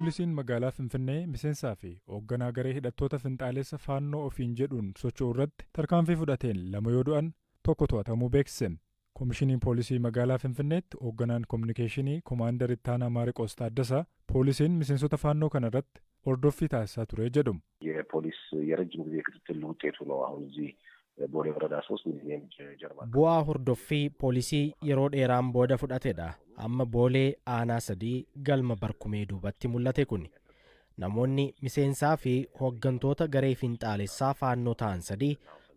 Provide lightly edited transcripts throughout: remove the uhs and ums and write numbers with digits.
Poolisiin magaalaa Finfinnee miseensaa fi hoogganaa garee hidhattoota finxaalessa faannoo ofiin jedhuun socho'u irratti tarkaanfii fudhateen 2 yoo du'an tokko to'atamuu beeksise. Koomishiniin poolisii magaalaa Finfinneetti hoogganaan kominikeeshinii Koomaandar Ittaanaa Maariqoos Taaddasaa poolisiin miseensota faannoo kana irratti hordoffii taasisaa ture jedhu. የፖሊስ የረጅም ጊዜ ክትትል ውጤቱ ነው አሁን እዚህ ቦሌ ወረዳ 3 ሚሊዮን ጀርባ bu'aa hordoffii poolisii yeroo dheeraan booda fudhatedha. Amma boolee aanaa 3 galma barkumee duubatti mul'ate kun namoonni miseensaa fi hooggantoota garee finxaalessaa faannoo ta'an 3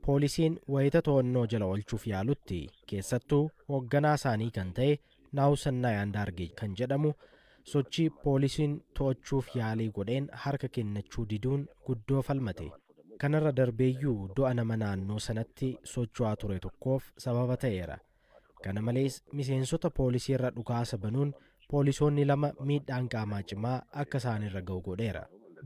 poolisiin wayita to'annoo jala oolchuuf yaalutti keessattuu hoogganaa isaanii kan ta'e Naawusannaa Yaandaargee kan jedhamu sochii poolisiin to'achuuf yaalii godheen harka kennachuu diduun guddoo falmate. Kanarra darbeeyyuu du'a nama naannoo sanatti socho'aa ture tokkoof sababa ta'eera. Kana malees miseensota poolisii irra dhukaasa banuun poolisoonni 2 miidhaan qaamaa cimaa akka isaanirra ga'u godheera.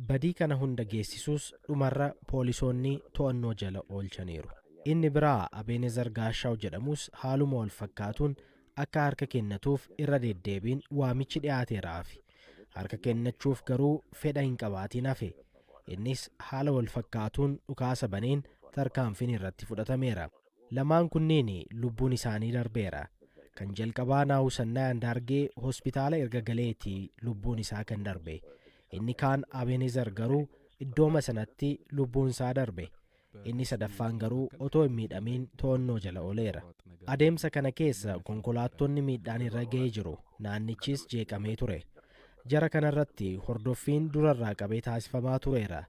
Badii kana hunda geessisuus dhumarra poolisoonni to'annoo jala oolchaniiru. Inni biraa Abeenezar Gaashaw jedhamus haaluma wal fakkaatuun akka harka kennatuuf irra deddeebiin waamichi dhiyaateeraaf harka kennachuuf garuu fedha hin qabaatiin hafe. Innis haala wal fakkaatuun dhukaasa baneen tarkaanfiin irratti fudhatameera. Lamaan kunneen lubbuun isaanii darbeera. Kan jalqabaa Naawusannaa Yaandaargee hospitaala erga galeetii lubbuun isaa kan darbe. Inni kaan Abeenezar garuu iddooma sanatti lubbuun isaa darbe. Inni sadaffaan garuu otoo hin miidhamiin to'annoo jala ooleera. Adeemsa kana keessa konkolaattonni miidhaan irra ga'ee jiru. Naannichis jeeqamee ture. Jara kanarratti hordoffiin durarraa qabee taasifamaa tureera.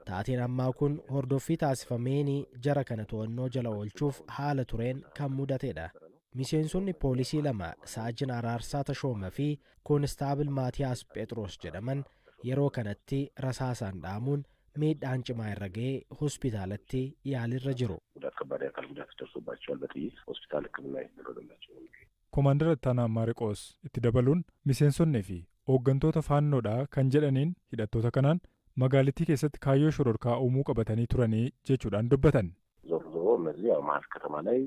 Taateen ammaa kun hordoffii taasifameen jara kana to'annoo jala oolchuuf haala tureen kan mudatedha. Miseensonni poolisii 2 Saajin Araarsaa Tashooma fi Koonistaabil Maatiyaas Phexros jedhaman yeroo kanatti rasaasaan dhaamuun miidhaan cimaa irra ga'ee hospitaalatti yaalirra jiru. Koomaandar Ittaanaa Maariqoos itti dabaluun miseensonnii fi hooggantoota faannoodhaa kan jedhaniin hidhattoota kanaan magaalittii keessatti kaayyoo shororkaa uumuu qabatanii turanii jechuudhaan dubbatan. ዞሮ ዞሮ እነዚህ ያው መሀል ከተማ ላይ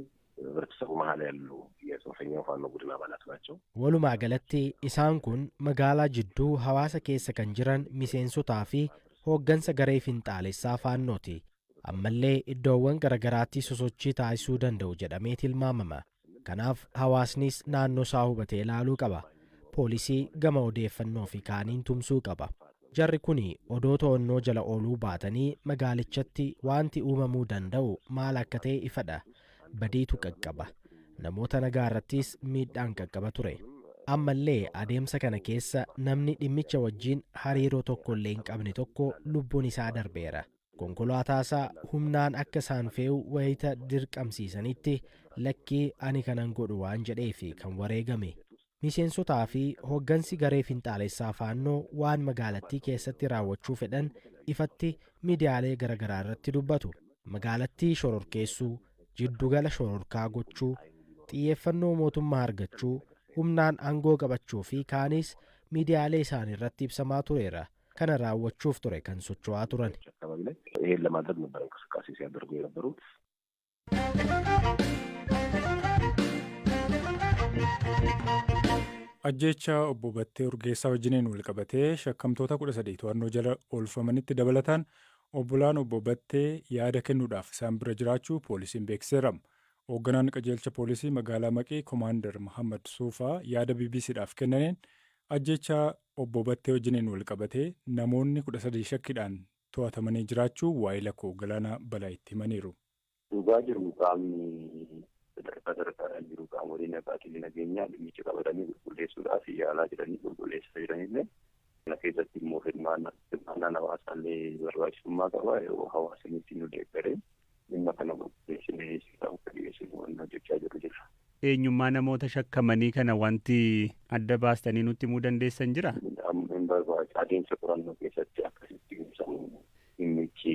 ህብረተሰቡ መሀል ያሉ የጽንፈኛው ፋኖ ቡድን አባላት ናቸው። Walumaa galatti isaan kun magaalaa jidduu hawaasa keessa kan jiran miseensotaa fi hooggansa garee finxaalessaa faannooti. Ammallee iddoowwan garagaraatti sosochii taasisuu danda'u jedhamee tilmaamama. Kanaaf hawaasnis naannoo isaa hubatee ilaaluu qaba. Poolisii gama odeeffannoo fi kaaniin tumsuu qaba. Jarri kun odoo to'annoo jala ooluu baatanii magaalichatti wanti uumamuu danda'u maal akka ta'e ifadha. Badiitu qaqqaba. Namoota nagaa irrattis miidhaan qaqqaba ture. Ammallee adeemsa kana keessa namni dhimmicha wajjin hariiroo tokkollee hin qabne tokko lubbuun isaa darbeera. Konkolaataasaa humnaan akka isaan fe'u wayita dirqamsiisanitti lakkii ani kanan godhu waan jedheefi kan wareegame. Miseensotaa fi hooggansi garee finxaalessaa faannoo waan magaalattii keessatti raawwachuu fedhan ifatti miidiyaalee garagaraa irratti dubbatu. Magaalattii shororkeessuu, jiddugala shororkaa gochuu, xiyyeeffannoo mootummaa argachuu, humnaan aangoo qabachuu fi kaanis miidiyaalee isaanii irratti ibsamaa tureera. Kana raawwachuuf ture kan socho'aa turan. ይሄን ለማድረግ ነበር እንቅስቃሴ ሲያደርጉ የነበሩት። Ajjeechaa obbo Battee Urgeessaa wajjiniin wal qabatee shakkamtoota 13 to'annoo jala oolfamanitti dabalataan obbolaan obbo Battee yaada kennuudhaaf isaan bira jiraachuu poolisiin beeksiseera. Hoogganaan qajeelcha poolisii magaalaa Maqii Koomaandar Muhammad Suufaa yaada BBCdhaaf kennaniin ajjeechaa obbo Battee wajjiniin wal qabatee namoonni 13 shakkiidhaan to'atamanii jiraachuu waa'ee lakkoo Galaanaa Balaa itti himaniiru. Dhugaa jiru qaamni sadarkaa jiru qaamolee nagaatiin nageenyaa dhimmicha qabatanii qulqulleessuudhaaf yaalaa jiranii qulqulleessaa jiranillee kana keessatti immoo hirmaannaan hawaasaallee barbaachisummaa qaba. Yeroo hawaasni ittiin nu deeggaree dhimma kana qulqulleessinee akka dhiyeessinu waan hojjechaa jirra. Eenyummaa namoota shakkamanii kana wanti adda baastanii nutti himuu dandeessan jira? Adeemsa qorannoo keessatti akkasitti ibsamu dhimmichi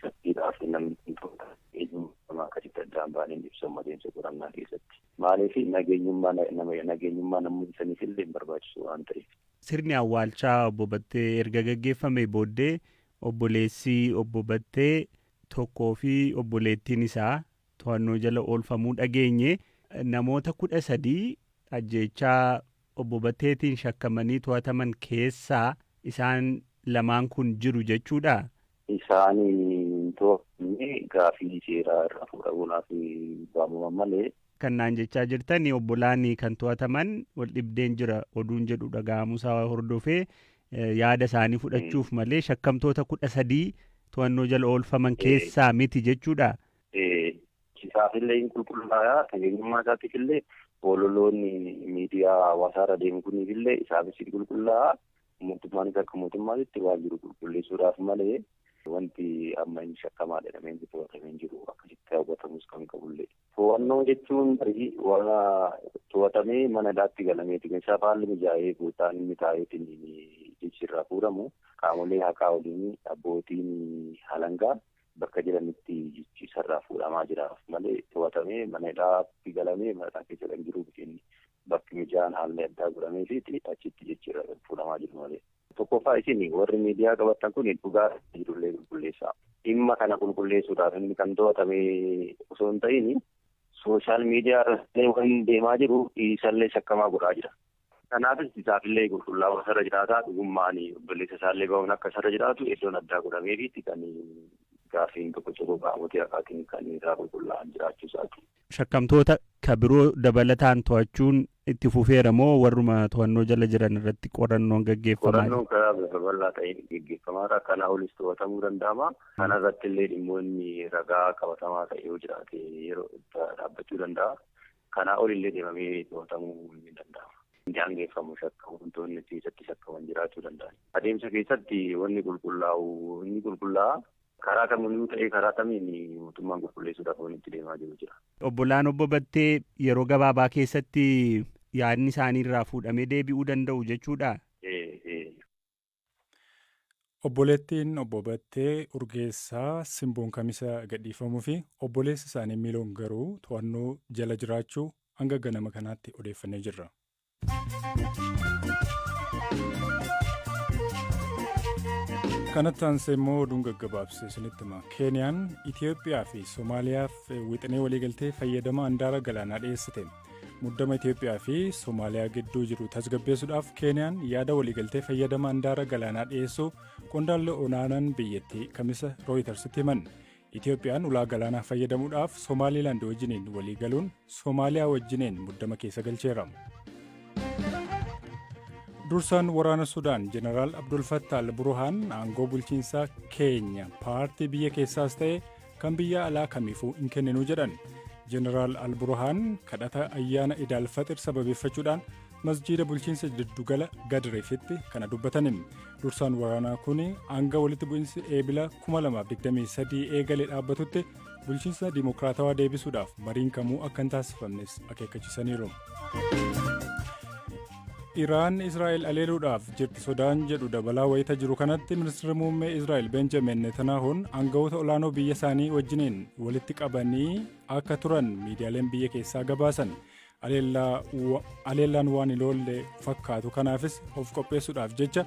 shakkiidhaaf namni kun ta'udha. Eenyummaa akkasitti addaan baaneen ibsamu adeemsa qorannaa keessatti. Maaliif nageenyummaa namoota saniif illee barbaachisu waan ta'eef. Sirni awwaalchaa obbo Battee erga gaggeeffame booddee obboleessi obbo Battee tokkoo fi obboleettiin isaa to'annoo jala oolfamuu dhageenye. Namoota 13 ajjeechaa obbo Batteetiin shakkamanii to'ataman keessaa isaan lamaan kun jiru jechuudha. Isaanii to'annee gaafii seeraa irraa fuudhamuudhaaf waamaman malee. Kan naan jechaa jirtan obbolaan kan to'ataman wal dhibdeen jira oduun jedhu dhaga'amuusaa hordofee yaada isaanii fudhachuuf malee shakkamtoota 13 to'annoo jala oolfaman keessaa miti jechuudha. Isaafillee hin qulqullaa'aa fayyadamummaa isaatiif illee ololoonni miidiyaa hawaasaarra deemu kuniifillee isaafis hin qulqullaa'aa mootummaanis akka mootummaatti waan jiru qulqulleessuudhaaf malee wanti amma hin shakkamaa jedhamee to'atamee jiru akkasitti hawwatamus kan qabullee. To'annoo jechuun waan to'atamee mana hidhaatti galameeti keessaa haalli mijaa'ee guutaan inni taa'eetiin jechirraa fuudhamu qaamolee haqaa waliin abbootiin alangaa bakka jiranitti jechisarraa fuudhamaa jiraaf malee to'atamee mana hidhaatti galamee mana hidhaa keessa kan jiru bakki mijaa'aan haalli addaa godhameefi achitti jechirra fuudhamaa jiru malee. Tokkoffaa isin warri miidiyaa qabattan kun dhugaa jirullee qulqulleessaa. Dhimma kana qulqulleessuudhaaf inni kan to'atamee osoo hin ta'in sooshaal miidiyaa irratti waan deemaa jiru isallee shakkamaa godhaa jira. Kanaafis isaafillee qulqullaa'uu sarara jiraataa dhugummaan obboleessa isaallee bahuun akka sarara jiraatu iddoon addaa godhameefi kan gaafiin tokko qaamotii haqaatiin kan irraa qulqullaa'an jiraachuu isaati. Shakkamtoota ka biroo dabalataan to'achuun itti fufeera moo warruma to'annoo jala jiran irratti qorannoon gaggeeffamaa? Qorannoon karaa bal'aa ta'een gaggeeffamaadha. Kana olis to'atamuu danda'ama. Kana irratti illee dhimmoonni ragaa qabatamaa ta'e yoo jiraate yeroo dhaabbachuu danda'a. Kana olillee deemamee to'atamuu ni danda'ama. Daangeffamu wantoonni keessatti shakkaman jiraachuu danda'an. Adeemsa keessatti wanni qulqullaa'a. Karaa kamiyyuu ta'ee karaa kamiin mootummaan qulqulleessuudhaaf waan itti deemaa jiru jira. Obbolaan obbo Battee yeroo gabaabaa keessatti yaadni isaanii irraa fuudhamee deebi'uu danda'u jechuudha. Obboleettiin obbo Battee Urgeessaa Simboon Kamisa gadhiifamuu fi obboleessi isaanii Miiloon garuu to'annoo jala jiraachuu hanga ganama kanaatti odeeffannee jirra. Kanatti aansee immoo oduun gaggabaabsee isinitti hima. Keeniyaan Itoophiyaa fi Somaaliyaaf wixinee waliigaltee fayyadama handaara galaanaa dhiyeessite. Muddama Itoophiyaa fi Somaaliyaa gidduu jiru tasgabbeessuudhaaf Keeniyaan yaada waliigaltee fayyadama handaara galaanaa dhiyeessuu qondaalli olaanaan biyyattii kamisa Rooyitersitti himan. Itoophiyaan ulaa galaanaa fayyadamuudhaaf Somaaliilaand wajjiniin waliigaluun Somaaliyaa wajjiniin muddama keessa galcheera. Dursaan waraana Sudaan Jeneraal Abdul Fattah al-Burhaan aangoo bulchiinsaa keenya paartii biyya keessaas ta'e kan biyya alaa kamiifuu hin kenninu jedhan. Jeneraal al-Burhaan kadhata ayyaana Idaal Faxir sababeeffachuudhaan masjiida bulchiinsa jiddugala Gadreefitti kana dubbatanin. Dursaan waraanaa kun hanga walitti bu'iinsi eebila 2023 eegalee dhaabbatutti bulchiinsa dimokiraatawaa deebisuudhaaf mariin kamuu akka hin taasifamnes akeekkachiisaniiru. Iraan Israa'el aleeluudhaaf jirti sodaan jedhu dabalaa wayita jiru kanatti ministeerri muummee Israa'el Benjamin Netanyahuun aangawoota olaanoo biyya isaanii wajjiniin walitti qabanii akka turan miidiyaaleen biyya keessaa gabaasan. Aleellaan waan hin oolle fakkaatu kanaafis of qopheessuudhaaf jecha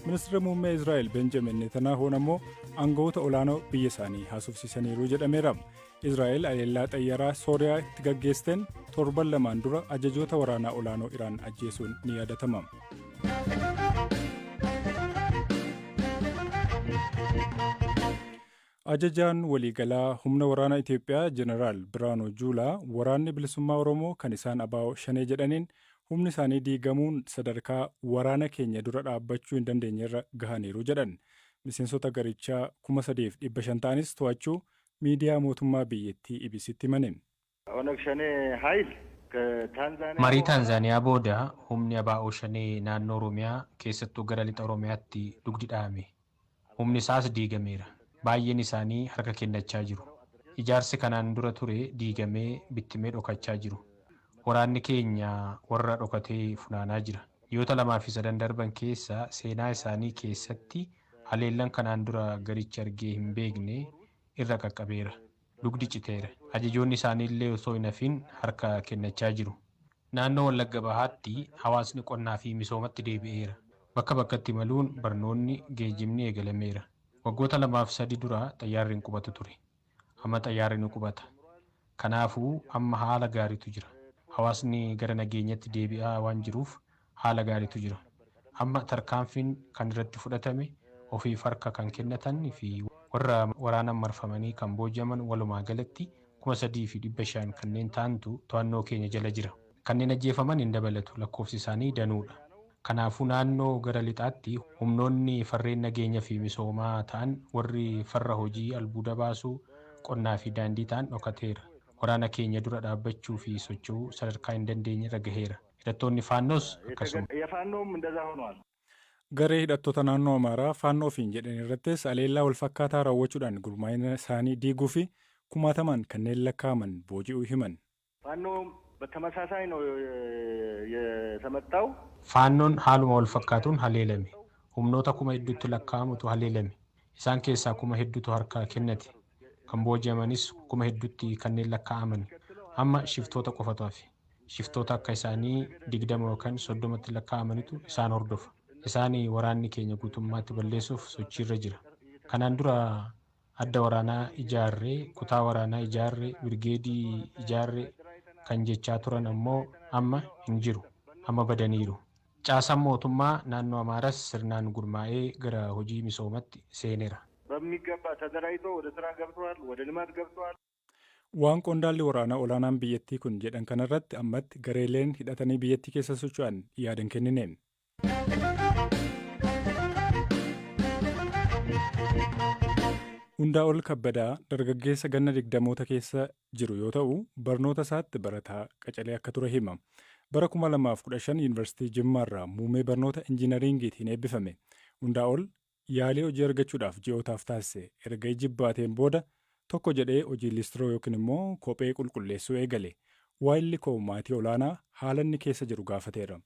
ministeerri muummee Israa'el Benjamin Netanyahuun ammoo aangawoota olaanoo biyya isaanii haasofsiisaniiru jedhameera. Israa'el aleellaa xayyaaraa Sooriyaa itti gaggeessteen torban lamaan dura ajajoota waraanaa olaanoo Iraan ajjeesuun ni yaadatama. Ajajaan waliigalaa humna waraanaa Itoophiyaa Jeneraal Biraanuu Juulaa waraanni bilisummaa Oromoo kan isaan ABO shanee jedhaniin humni isaanii diigamuun sadarkaa waraana keenya dura dhaabbachuu hin dandeenyerra gahaniiru jedhan. Miseensota garichaa 3,500 ta'anis to'achuu miidiyaa mootummaa biyyattii ibsitti himane. Marii Taanzaaniyaa booda humni ABO shanee naannoo Oromiyaa keessattuu gara lixa Oromiyaatti dugdi dha'ame. Humni isaas diigameera. Baay'een isaanii harka kennachaa jiru. Ijaarsi kanaan dura ture diigamee bittimee dhokachaa jiru. Waraanni keenya warra dhokatee funaanaa jira. Biyyoota 2 fi 3 darban keessa seenaa isaanii keessatti haleellaan kanaan dura garichi argee hin beekne irra qaqqabeera. Dugdi citeera. Ajajoonni isaaniillee osoo hin hafin harka kennachaa jiru. Naannoo Wallagga Bahaatti hawaasni qonnaa fi misoomatti deebi'eera. Bakka bakkatti maluun barnoonni geejjibni eegalameera. Waggoota 2 fi 3 dura xayyaarri hin qubatu ture. Amma xayyaarri ni qubata. Kanaafuu amma haala gaariitu jira. Hawaasni gara nageenyatti deebi'aa waan jiruuf haala gaariitu jira. amma tarkaanfiin kan irratti fudhatame ofiif harka kan kennatanii fi warra waraanaan marfamanii kan booji'aman walumaa galatti 3,500 kanneen ta'antu to'annoo keenya jala jira. Kanneen ajjeefaman hin dabalatu, lakkoofsi isaanii danuudha. Kanaafuu naannoo gara lixaatti humnoonni farreen nageenya fi misoomaa ta'an warri farra hojii albuuda baasuu qonnaa fi daandii ta'an dhokateera. Waraana keenya dura dhaabbachuu fi socho'uu sadarkaa hin dandeenye irra gaheera. Hidhattoonni faannoos akkasuma. Garee hidhattoota naannoo Amaaraa faannoo ofiin jedhan irrattis aleellaa wal fakkaataa raawwachuudhaan gurmaa'ina isaanii diiguu fi kumaatamaan kanneen lakkaa'aman booji'uu himan. በተመሳሳይ ነው የተመታው። ፋኖን haaluma wal fakkaatuun haleelame. Humnoota kuma hedduutti lakkaa'amutu haleelame. Isaan keessaa kuma hedduutu harka kennate. Kan booji'amanis kuma hedduutti kanneen lakkaa'aman. Amma shiftoota qofatu hafe. Shiftoota akka isaanii 20 yookaan 30tti lakkaa'amanitu isaan hordofa. Isaan waraanni keenya guutummaatti balleessuuf sochiirra jira. Kanaan dura adda waraanaa ijaarree, kutaa waraanaa ijaarree, birgeedii ijaarree kan jechaa turan ammoo amma hin jiru, amma badaniiru. Caasaan mootummaa naannoo Amaaraas sirnaan gurmaa'ee gara hojii misoomatti seeneera. በሚገባ ተደራጅቶ ወደ ስራ ገብተዋል፣ ወደ ልማት ገብተዋል። Waan qondaalli waraanaa olaanaan biyyattii kun jedhan kanarratti ammatti gareeleen hidhatanii biyyattii keessa socho'an yaadan kennineen. Hundaa'ol Kabbadaa dargaggeessa ganna 20moota keessa jiru yoo ta'u, barnoota isaatti barataa qacalee akka ture hima. Bara 2015 Yuunivarsiitii Jimmaarraa muummee barnoota injiinariingiitiin eebbifame. Hundaa'ol yaalii hojii argachuudhaaf ji'ootaaf taasise. Erga jibbaateen booda tokko jedhee hojii listiroo yookiin immoo kophee qulqulleessuu eegale. Waayilli koo maatii olaanaa haala inni keessa jiru gaafateera.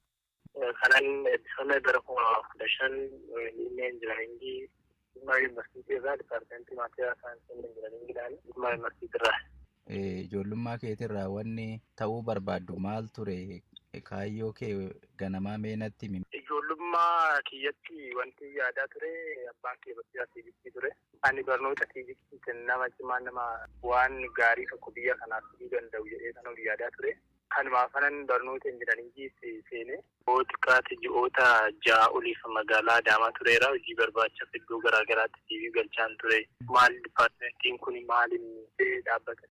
Kanan eebbifame bara 2015 muummee injiinariingii Yuunivarsiitii irraa dipaartimentii maatiiraa saayinsii injiinariingiidhaan Yuunivarsiitii irraa. Ijoollummaa keetirraa wanni ta'uu barbaaddu maal ture? Kaayyoo kee ganamaa meenatti himi. Ijoollummaa kiyyatti wanti yaadaa ture abbaan kee barsiisaa fiiziksii ture. Ani barnoota fiiziksiitiin nama cimaa nama waan gaarii tokko biyya kanaaf fiduu danda'u jedhee kan yaadaa ture. Kanumaafan barnoota injiinariingii seenee xiqqaatti ji'oota 6 oliif magaalaa Adaamaa tureera. Hojii barbaachaaf iddoo garaa garaatti CV galchaan ture. Maal dipaartimentiin kun maaliin dhaabbata?